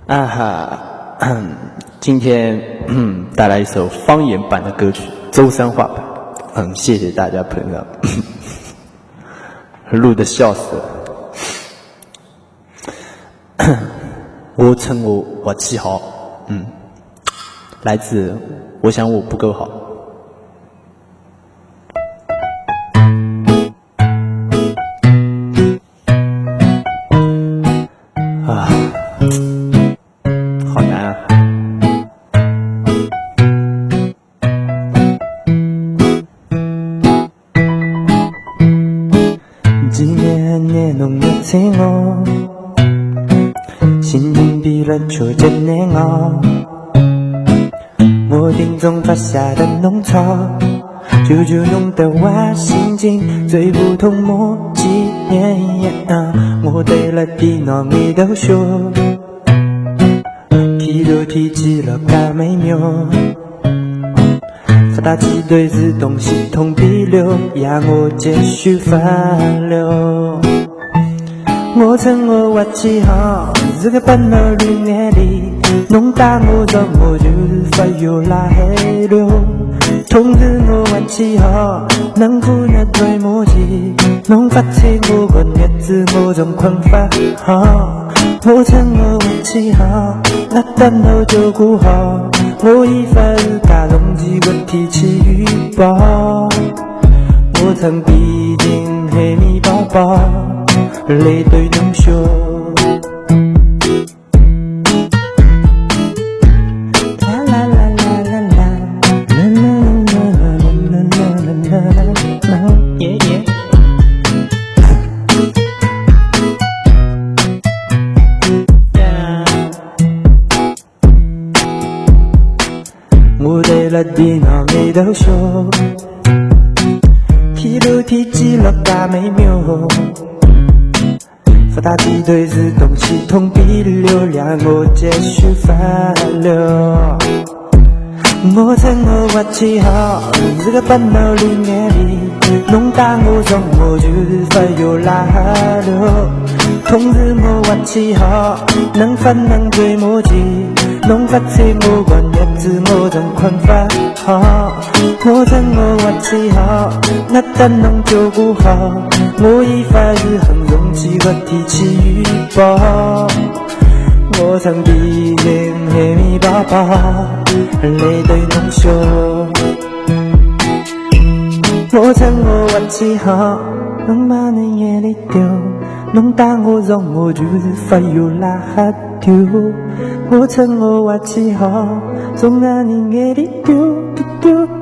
啊哈，今天带来一首方言版的歌曲，舟山话版。谢谢大家捧场，录的笑死了。我称我气好，来自我想我不够好。好难啊！几年年农业青哦，心灵比人求真年哦，我林中发下的农草，久久弄得我心境最不同默契。我对了地脑没都说，提都提起了干美妙，发大气对自动系统比流，让我继续发流。我称我气好，这个半路里面里，弄大我怎么就是发有拉黑流。通知我气好，能不能对默契，弄发起我个日子我总困发好。我称我气好，那等候就顾好，我一发日加弄几个天气预报。我曾毕竟黑米宝宝，泪对浓袖。我对了地脑没都说，提都提起了大美妙，发大气对自动系统比流量，我继续发流。我称我气好，这个半脑里面里，弄大我中我就是发有拉流。通知我气好，能发能对默契，弄发起我个日子我总困发好。我称我气好，那等侬就顾好，我一发日很容易个天气预报。我曾毕竟黑米宝宝，泪对浓袖。我称我气好，能把你眼里丢，弄大我让我就是发有拉哈丢。我称我气好，总让你眼里丢丢丢。